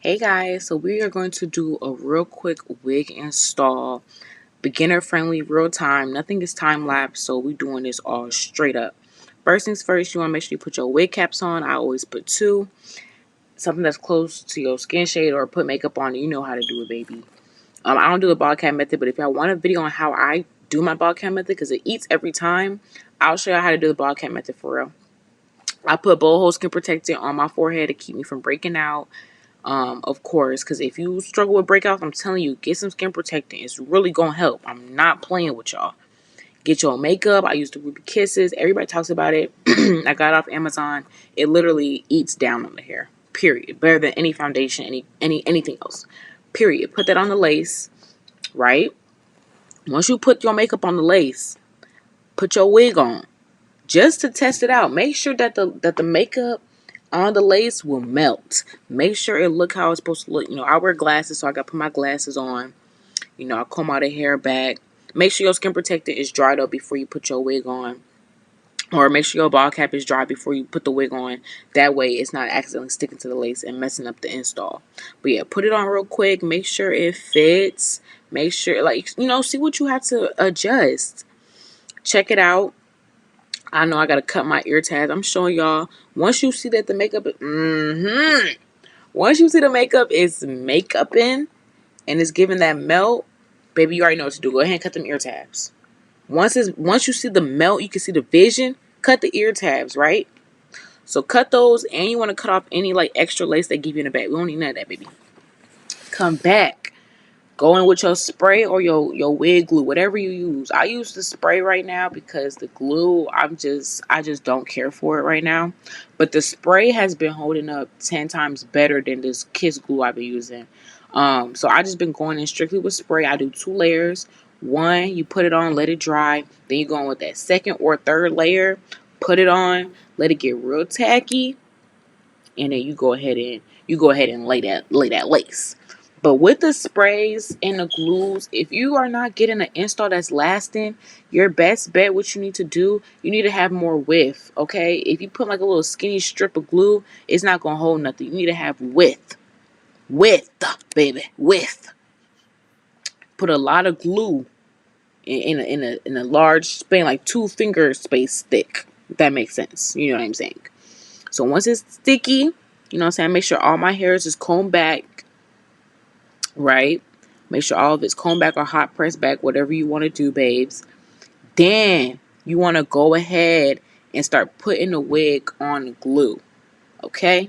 Hey guys, so we are going to do a real quick wig install, beginner friendly, real time. Nothing is time lapse, so we're doing this all straight up. First things first, you want to make sure you put your wig caps on. I always put two, something that's close to your skin shade, or put makeup on. You know how to do it, baby. I don't do the bald cap method, but if y'all want a video on how I do my bald cap method, because it eats every time, I'll show you how to do the bald cap method for real. I put blowhole skin protectant on my forehead to keep me from breaking out. Of course, because if you struggle with breakouts, I'm telling you, get some skin protectant. It's really gonna help. I'm not playing with y'all. Get your makeup. I use the Ruby Kisses. Everybody talks about it. I got it off Amazon. It literally eats down on the hair. Period. Better than any foundation, anything else. Period. Put that on the lace, right? Once you put your makeup on the lace, put your wig on. Just to test it out. Make sure that the makeup on the lace will melt. Make sure it look how it's supposed to look. I wear glasses, so I got to put my glasses on. I comb out the hair back. Make sure your skin protectant is dried up before you put your wig on. Or make sure your ball cap is dry before you put the wig on. That way it's not accidentally sticking to the lace and messing up the install. But yeah, put it on real quick. Make sure it fits. Make sure, see what you have to adjust. Check it out. I know I gotta cut my ear tabs. I'm showing y'all. Once you see that the makeup, once you see the makeup is makeuping and it's giving that melt, baby, you already know what to do. Go ahead and cut them ear tabs. Once you see the melt, you can see the vision. Cut the ear tabs, right? So cut those, and you want to cut off any extra lace they give you in the back. We don't need none of that, baby. Come back. Go in with your spray or your wig glue, whatever you use. I use the spray right now because the glue, I just don't care for it right now. But the spray has been holding up 10 times better than this Kiss glue I've been using. So I just been going in strictly with spray. I do 2 layers. One, you put it on, let it dry. Then you go in with that second or third layer. Put it on, let it get real tacky, and then you go ahead and lay that lace. But with the sprays and the glues, if you are not getting an install that's lasting, your best bet, what you need to do, you need to have more width, okay? If you put a little skinny strip of glue, it's not going to hold nothing. You need to have width. Width, baby, width. Put a lot of glue in a large span, like 2 finger space thick, if that makes sense. You know what I'm saying? So once it's sticky, you know what I'm saying, make sure all my hairs is combed back, right? Make sure all of it's combed back or hot pressed back, whatever you want to do, babes. Then you want to go ahead and start putting the wig on glue, okay?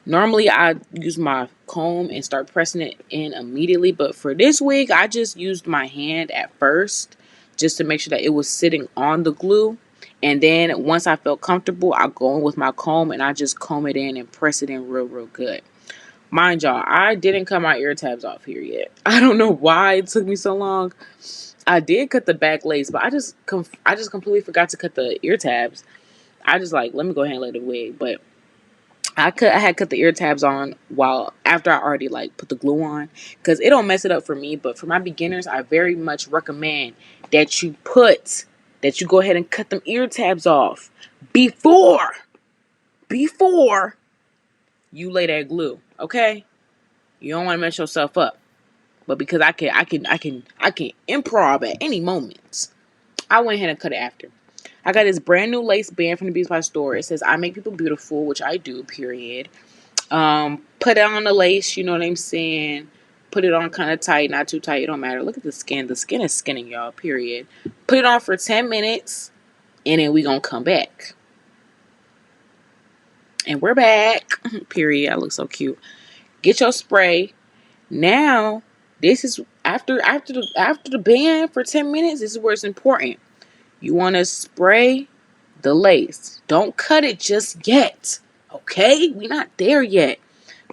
Normally, I use my comb and start pressing it in immediately, but for this wig, I just used my hand at first just to make sure that it was sitting on the glue. And then once I felt comfortable, I go in with my comb and I just comb it in and press it in real, real good. Mind y'all, I didn't cut my ear tabs off here yet. I don't know why it took me so long. I did cut the back lace, but I just completely forgot to cut the ear tabs. I just let me go ahead and let it wig, but I had cut the ear tabs on while after I already put the glue on, because it don't mess it up for me. But for my beginners, I very much recommend that you go ahead and cut them ear tabs off before you lay that glue. Okay, you don't want to mess yourself up. But because I can improv at any moment, I went ahead and cut it after. I got this brand new lace band from the Beauty Supply store. It says I make people beautiful, which I do, period. Put it on the lace, you know what I'm saying? Put it on kind of tight, not too tight, it don't matter. Look at the skin. The skin is skinning, y'all, period. Put it on for 10 minutes, and then we gonna come back. And we're back. Period. I look so cute. Get your spray. Now, this is after the band for 10 minutes, this is where it's important. You want to spray the lace. Don't cut it just yet. Okay? We're not there yet.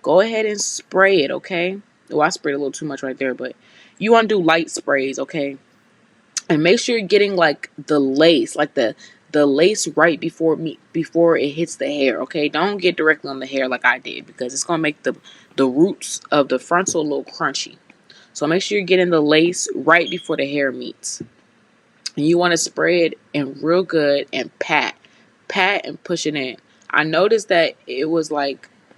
Go ahead and spray it, okay? Oh, I sprayed a little too much right there, but you want to do light sprays, okay? And make sure you're getting the lace, the lace right before it hits the hair, okay? Don't get directly on the hair like I did, because it's gonna make the roots of the frontal a little crunchy. So make sure you're getting the lace right before the hair meets. And you want to spray it in real good and pat and push it in. I noticed that it was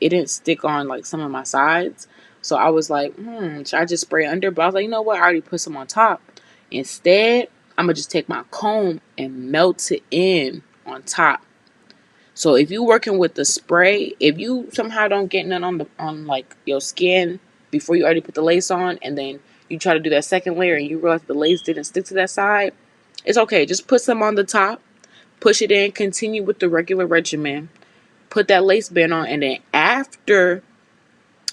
it didn't stick on like some of my sides. So I was like, should I just spray under? But I was like, you know what? I already put some on top. Instead, I'm gonna just take my comb and melt it in on top. So if you working with the spray, if you somehow don't get none on like your skin before you already put the lace on, and then you try to do that second layer and you realize the lace didn't stick to that side, it's okay. Just put some on the top, push it in, continue with the regular regimen, put that lace band on, and then after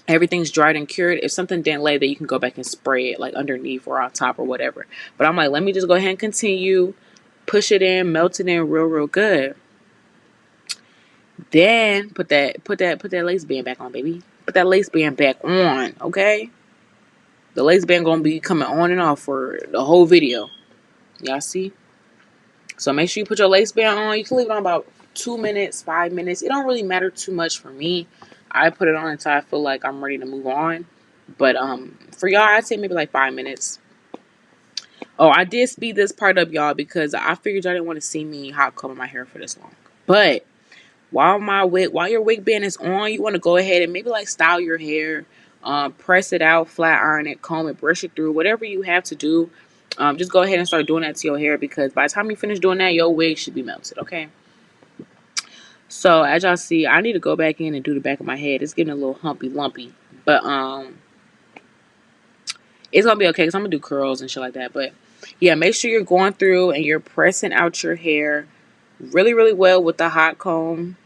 everything's dried and cured, if something didn't lay, then you can go back and spray it like underneath or on top or whatever. But I'm like, let me just go ahead and continue, push it in, melt it in real good. Then put that lace band back on, baby. Put that lace band back on, okay? The lace band gonna be coming on and off for the whole video. Y'all see? So make sure you put your lace band on. You can leave it on about 2 minutes, 5 minutes. It don't really matter too much for me. I put it on until I feel like I'm ready to move on. But for y'all, I'd say maybe like 5 minutes. Oh, I did speed this part up, y'all, because I figured y'all didn't want to see me hot combing my hair for this long. But while your wig band is on, you want to go ahead and maybe like style your hair, press it out, flat iron it, comb it, brush it through, whatever you have to do. Just go ahead and start doing that to your hair, because by the time you finish doing that, your wig should be melted. Okay. So as y'all see, I need to go back in and do the back of my head. It's getting a little humpy lumpy, but it's gonna be okay because I'm gonna do curls and shit like that. But yeah, make sure you're going through and you're pressing out your hair really well with the hot comb,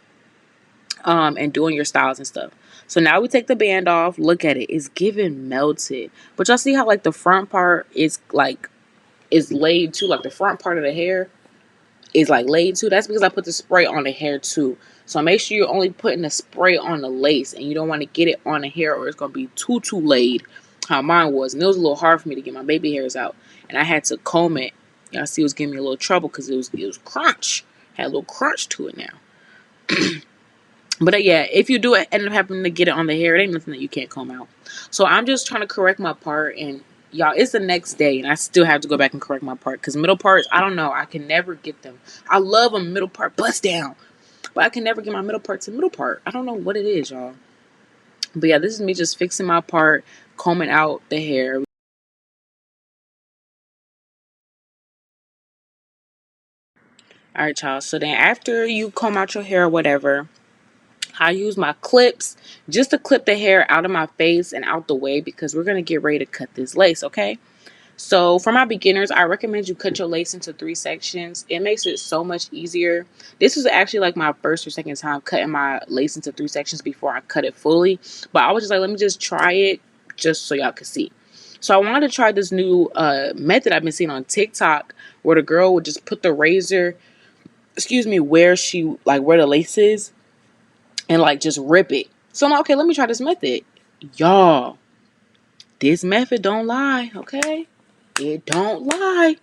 and doing your styles and stuff. So now we take the band off. Look at it; it's giving melted. But y'all see how like the front part is laid too, like the front part of the hair is like laid too. That's because I put the spray on the hair too. So make sure you're only putting the spray on the lace, and you don't want to get it on the hair or it's gonna be too laid. How mine was, and it was a little hard for me to get my baby hairs out, and I had to comb it. Y'all see, it was giving me a little trouble because it was crunch, had a little crunch to it now. But yeah, if you do end up having to get it on the hair, it ain't nothing that you can't comb out. So I'm just trying to correct my part, and y'all, it's the next day, and I still have to go back and correct my part because middle parts, I don't know, I can never get them. I love a middle part bust down, but I can never get my middle part to middle part. I don't know what it is, y'all. But yeah, this is me just fixing my part, combing out the hair. All right, y'all. So then after you comb out your hair or whatever, I use my clips just to clip the hair out of my face and out the way because we're going to get ready to cut this lace, okay? So for my beginners, I recommend you cut your lace into 3 sections. It makes it so much easier. This was actually like my first or second time cutting my lace into 3 sections before I cut it fully. But I was just like, let me just try it just so y'all could see. So I wanted to try this new method I've been seeing on TikTok where the girl would just put the razor, where the lace is, and like just rip it. So I'm like, okay, let me try this method. Y'all, this method don't lie, okay? It don't lie.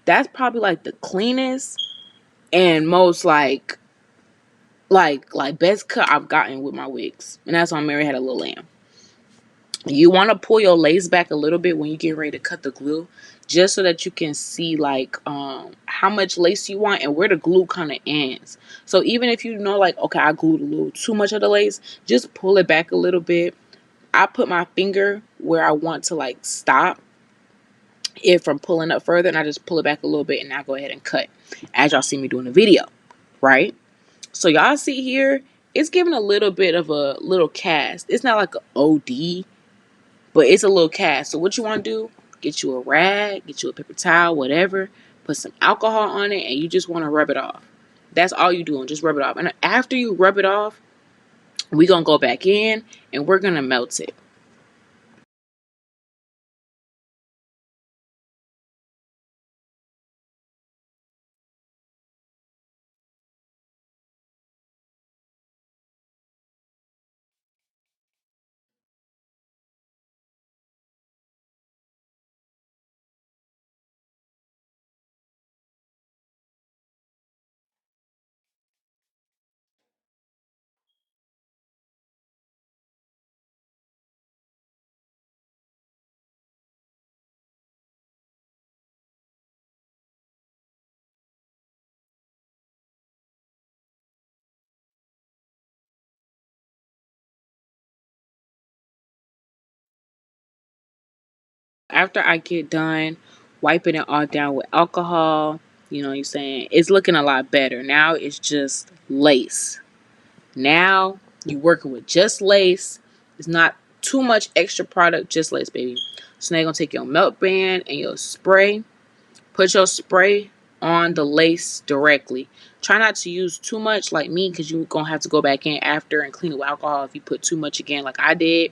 That's probably like the cleanest and most like best cut I've gotten with my wigs. And that's on Mary Had a Little Lamb. You want to pull your lace back a little bit when you get ready to cut the glue, just so that you can see like how much lace you want and where the glue kind of ends. So even if you know like, okay, I glued a little too much of the lace, just pull it back a little bit. I put my finger where I want to like stop it from pulling up further, and I just pull it back a little bit and I go ahead and cut as y'all see me doing the video, right? So y'all see here, it's giving a little bit of a little cast. It's not like an OD, but it's a little cast. So what you want to do, get you a rag, get you a paper towel, whatever, put some alcohol on it, and you just want to rub it off. That's all you doing, just rub it off. And after you rub it off, we're going to go back in and we're going to melt it. after I get done wiping it all down with alcohol, you know what I'm saying, it's looking a lot better. Now it's just lace. Now you working with just lace. It's not too much extra product, just lace, baby. So now you're gonna take your melt band and your spray. Put your spray on the lace directly. Try not to use too much like me, because you're going to have to go back in after and clean it with alcohol if you put too much again like I did.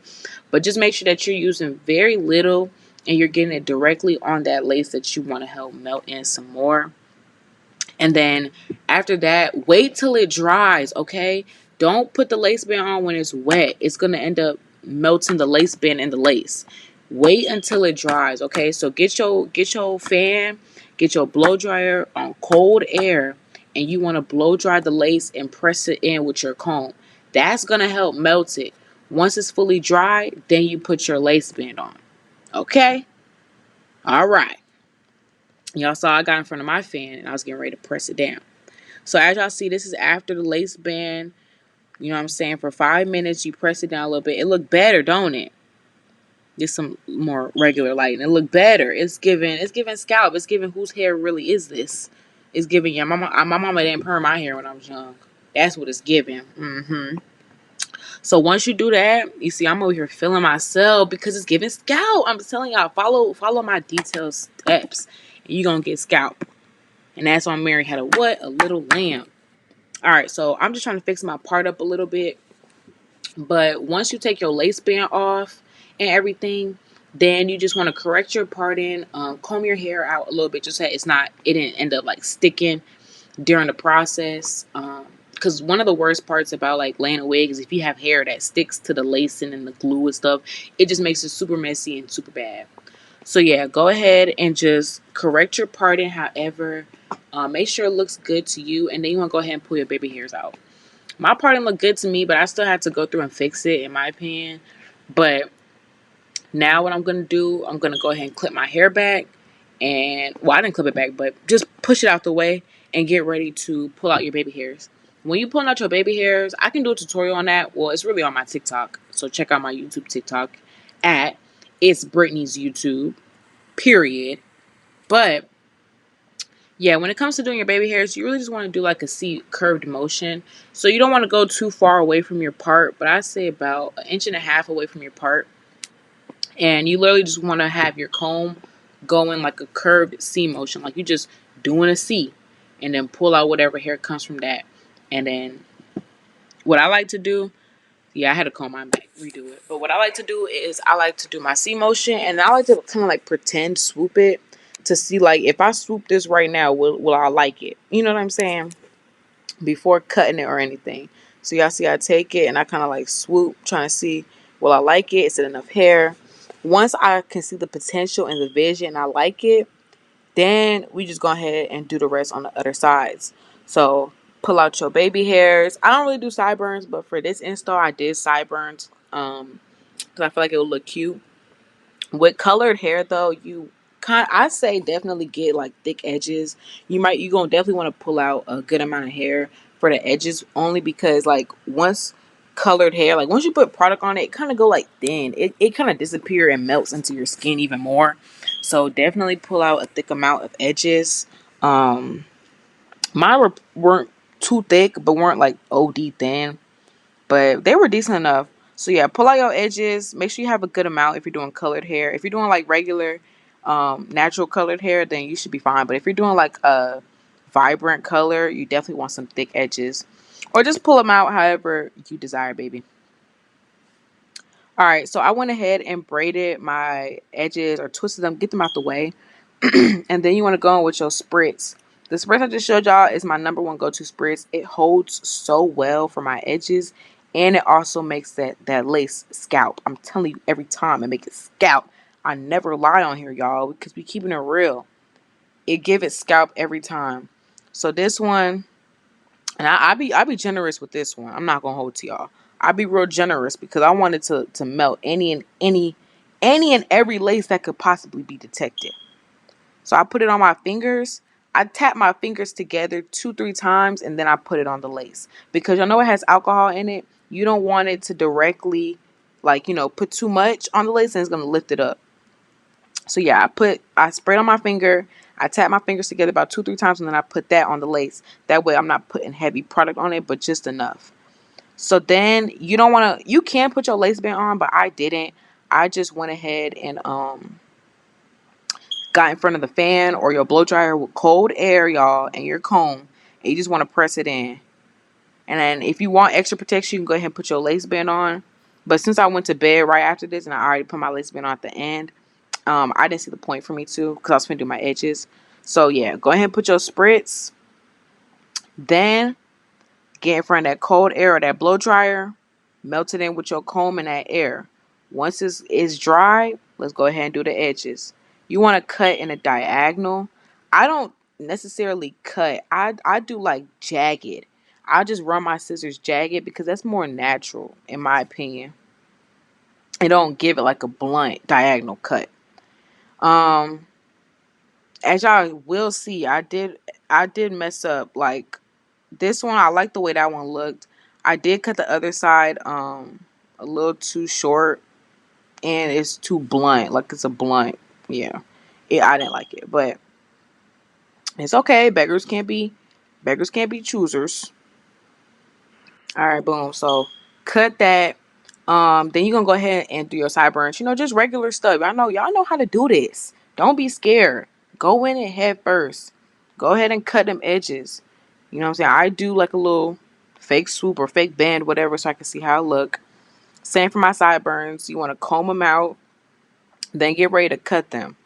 But just make sure that you're using very little and you're getting it directly on that lace that you want to help melt in some more. And then after that, wait till it dries, okay? Don't put the lace band on when it's wet. It's going to end up melting the lace band and the lace. Wait until it dries, okay? So get your fan, get your blow dryer on cold air, and you want to blow dry the lace and press it in with your comb. That's going to help melt it. Once it's fully dry, then you put your lace band on. Okay? All right. Y'all saw I got in front of my fan and I was getting ready to press it down. So as y'all see, this is after the lace band. You know what I'm saying? For 5 minutes, you press it down a little bit. It look better, don't it? Just some more regular lighting. It look better. It's giving scalp. It's giving whose hair really is this? It's giving, yeah, my mama didn't perm my hair when I was young. That's what it's giving. So once you do that, you see I'm over here feeling myself because it's giving scalp. I'm telling y'all, follow my detailed steps and you're gonna get scalp. And that's why Mary had a what? A little lamb. Alright, so I'm just trying to fix my part up a little bit. But once you take your lace band off and everything, then you just want to correct your parting, comb your hair out a little bit, just so it didn't end up like sticking during the process. Because one of the worst parts about like laying a wig is if you have hair that sticks to the lacing and the glue and stuff, it just makes it super messy and super bad. So yeah, go ahead and just correct your parting. However, make sure it looks good to you, and then you want to go ahead and pull your baby hairs out. My parting looked good to me, but I still had to go through and fix it, in my opinion. But now what I'm going to do, I'm going to go ahead and clip my hair back. And, well, I didn't clip it back, but just push it out the way and get ready to pull out your baby hairs. When you're pulling out your baby hairs, I can do a tutorial on that. Well, it's really on my TikTok. So check out my YouTube TikTok at It's Brittany's YouTube, period. But yeah, when it comes to doing your baby hairs, you really just want to do like a C curved motion. So you don't want to go too far away from your part, but I say about 1.5 inches away from your part. And you literally just want to have your comb going like a curved C motion, like you just doing a C, and then pull out whatever hair comes from that. And then what I like to do, yeah, I had to comb mine back, redo it. But what I like to do is I like to do my C motion, and I like to kind of like pretend swoop it to see like if I swoop this right now, will I like it? You know what I'm saying? Before cutting it or anything. So y'all see I take it and I kind of like swoop, trying to see will I like it? Is it enough hair? Once I can see the potential and the vision and I like it, then we just go ahead and do the rest on the other sides. So pull out your baby hairs. I don't really do sideburns, but for this install I did sideburns because I feel like it would look cute. With colored hair though, I say definitely get like thick edges. You gonna definitely want to pull out a good amount of hair for the edges, only because like once colored hair, like once you put product on it, it kind of go like thin. It kind of disappear and melts into your skin even more. So definitely pull out a thick amount of edges. Mine weren't too thick, but weren't like OD thin, but they were decent enough. So yeah, pull out your edges. Make sure you have a good amount if you're doing colored hair. If you're doing like regular, natural colored hair, then you should be fine. But if you're doing like a vibrant color, you definitely want some thick edges, or just pull them out however you desire, baby. All right, so I went ahead and braided my edges or twisted them, get them out the way, and then you want to go in with your spritz. The spritz I just showed y'all is my number one go-to spritz. It holds so well for my edges, and it also makes that lace scalp. I'm telling you, every time it makes it scalp. I never lie on here, y'all, because we keeping it real. It give it scalp every time. So this one, and I be generous with this one. I'm not gonna hold to y'all. I be real generous because I wanted to melt any and every lace that could possibly be detected. So I put it on my fingers. I tap my fingers together 2-3 times and then I put it on the lace. Because y'all know it has alcohol in it. You don't want it to directly, like, put too much on the lace and it's going to lift it up. So yeah, I sprayed on my finger. I tap my fingers together about 2-3 times, and then I put that on the lace. That way I'm not putting heavy product on it, but just enough. So then you can put your lace band on, but I didn't. I just went ahead and got in front of the fan or your blow dryer with cold air, y'all, and your comb, and you just want to press it in. And then if you want extra protection, you can go ahead and put your lace band on. But since I went to bed right after this and I already put my lace band on at the end, I didn't see the point for me to, because I was finna do my edges. So yeah, go ahead and put your spritz. Then get in front of that cold air or that blow dryer. Melt it in with your comb and that air. Once it's dry, let's go ahead and do the edges. You want to cut in a diagonal. I don't necessarily cut. I do like jagged. I just run my scissors jagged because that's more natural in my opinion. It don't give it like a blunt diagonal cut. Um, as y'all will see, I did mess up. Like this one, I like the way that one looked. I did cut the other side a little too short, and it's too blunt. Like it's a blunt. Yeah, I didn't like it, but it's okay. Beggars can't be choosers. All right, boom. So cut that. Then you're gonna go ahead and do your sideburns. Just regular stuff. I know y'all know how to do this. Don't be scared. Go in and head first. Go ahead and cut them edges. You know what I'm saying? I do like a little fake swoop or fake band, whatever, so I can see how it look. Same for my sideburns. You want to comb them out, then get ready to cut them.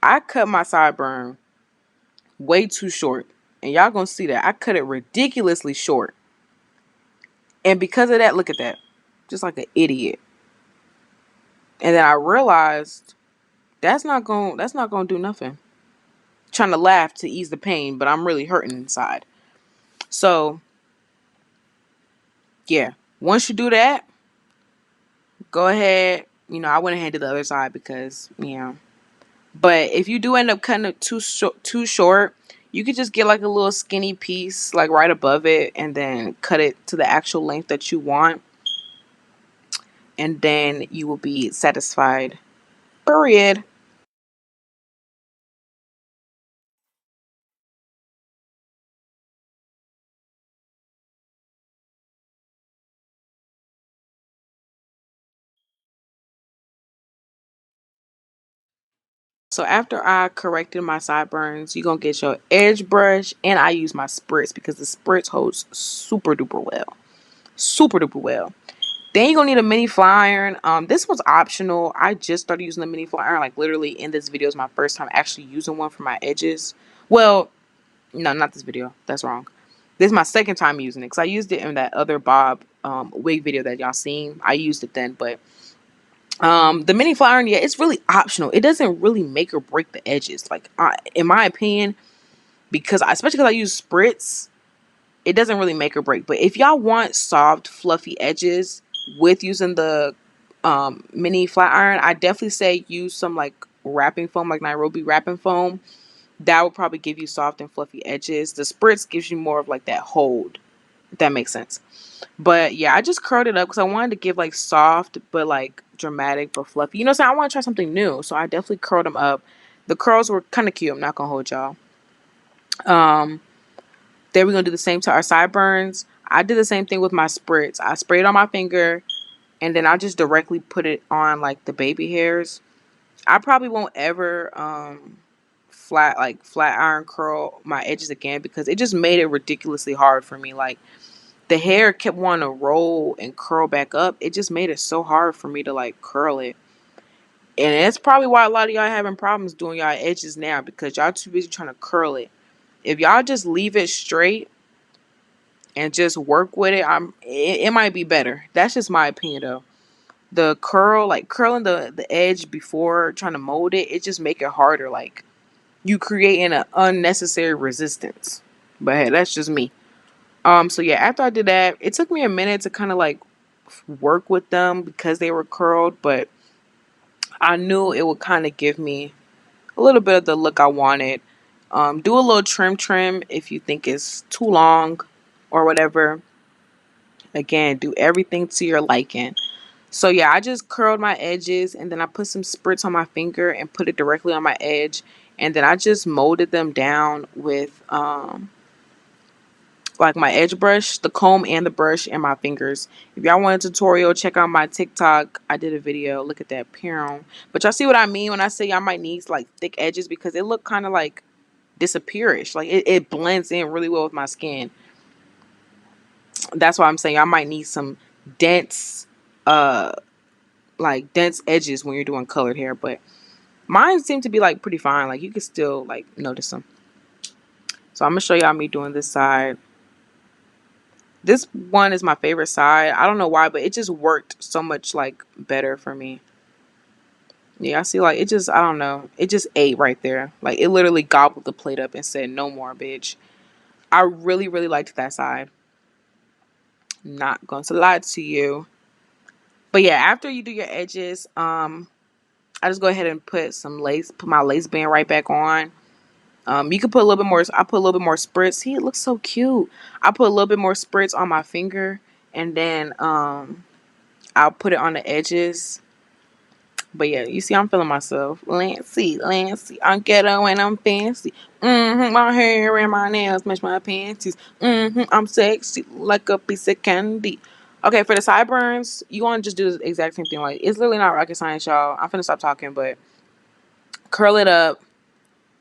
I cut my sideburn way too short, and y'all gonna see that I cut it ridiculously short. And because of that, look at that, just like an idiot. And then I realized that's not gonna do nothing. Trying to laugh to ease the pain, but I'm really hurting inside. So yeah, once you do that, go ahead. I went ahead and did the other side because. But if you do end up cutting it too short, you could just get like a little skinny piece like right above it, and then cut it to the actual length that you want, and then you will be satisfied. Period. So after I corrected my sideburns, you're gonna get your edge brush, and I use my spritz because the spritz holds super duper well. Super duper well. Then you're gonna need a mini fly iron. This one's optional. I just started using the mini fly iron. Like literally in this video is my first time actually using one for my edges. Well, no, not this video. That's wrong. This is my second time using it because I used it in that other Bob wig video that y'all seen. I used it then, but the mini fly iron, yeah, it's really optional. It doesn't really make or break the edges. Like in my opinion, because especially because I use spritz, it doesn't really make or break. But if y'all want soft, fluffy edges with using the mini flat iron, I definitely say use some like wrapping foam, like Nairobi wrapping foam. That would probably give you soft and fluffy edges. The spritz gives you more of like that hold, if that makes sense. But yeah, I just curled it up because I wanted to give like soft but like dramatic but fluffy. So I want to try something new. So I definitely curled them up. The curls were kind of cute. I'm not gonna hold y'all. Um, then we're gonna do the same to our sideburns. I did the same thing with my spritz. I sprayed on my finger, and then I just directly put it on like the baby hairs. I probably won't ever flat iron curl my edges again because it just made it ridiculously hard for me. Like the hair kept wanting to roll and curl back up. It just made it so hard for me to like curl it. And that's probably why a lot of y'all having problems doing y'all edges now because y'all too busy trying to curl it. If y'all just leave it straight and just work with it, it might be better. That's just my opinion though. The curl, like curling the edge before trying to mold it, it just make it harder. Like you creating an unnecessary resistance. But hey, that's just me. So yeah, after I did that, it took me a minute to kind of like work with them because they were curled, but I knew it would kind of give me a little bit of the look I wanted. Do a little trim if you think it's too long or whatever. Again, do everything to your liking. So yeah, I just curled my edges and then I put some spritz on my finger and put it directly on my edge. And then I just molded them down with like my edge brush, the comb and the brush and my fingers. If y'all want a tutorial, check out my TikTok. I did a video. Look at that. Pew. But y'all see what I mean when I say y'all might need like thick edges because it look kind of like disappearish. Like it blends in really well with my skin. That's why I'm saying I might need some dense like dense edges when you're doing colored hair, but mine seem to be like pretty fine. Like you can still like notice them. So I'm gonna show y'all me doing this side. This one is my favorite side. I don't know why, but it just worked so much like better for me. Yeah, I see like it just I don't know. It just ate right there. Like it literally gobbled the plate up and said no more, bitch. I really, really liked that side. Not going to lie to you. But yeah, after you do your edges, I just go ahead and put my lace band right back on. You can put a little bit more. I put a little bit more spritz. See, it looks so cute. I put a little bit more spritz on my finger, and then I'll put it on the edges. But yeah, you see, I'm feeling myself. Lancy, I'm ghetto and I'm fancy. My hair and my nails match my panties. I'm sexy like a piece of candy. Okay, for the sideburns, you want to just do the exact same thing. Like it's literally not rocket science, y'all. I'm finna stop talking, but curl it up.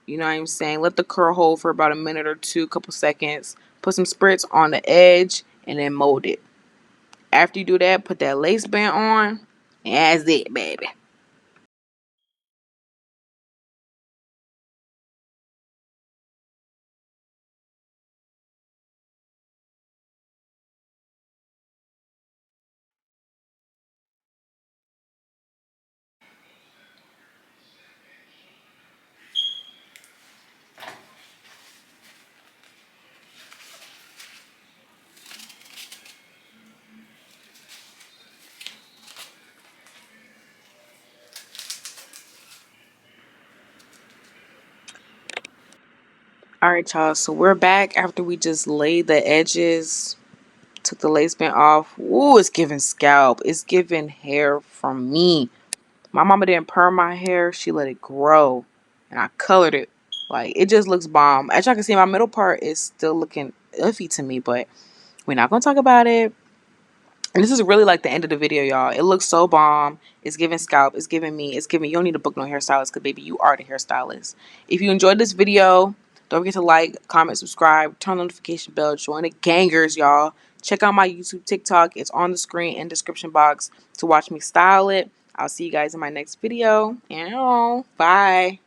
You know what I'm saying? Let the curl hold for about a minute or two, couple seconds. Put some spritz on the edge and then mold it. After you do that, put that lace band on. And that's it, baby. Alright, y'all. So we're back after we just laid the edges, took the lace band off. Ooh, it's giving scalp. It's giving hair from me. My mama didn't perm my hair. She let it grow. And I colored it. Like, it just looks bomb. As y'all can see, my middle part is still looking iffy to me, but we're not going to talk about it. And this is really like the end of the video, y'all. It looks so bomb. It's giving scalp. It's giving me. It's giving. You don't need to book no hairstylist because, baby, you are the hairstylist. If you enjoyed this video, don't forget to like, comment, subscribe, turn on the notification bell, join the gangers, y'all. Check out my YouTube, TikTok. It's on the screen and description box to watch me style it. I'll see you guys in my next video. And bye.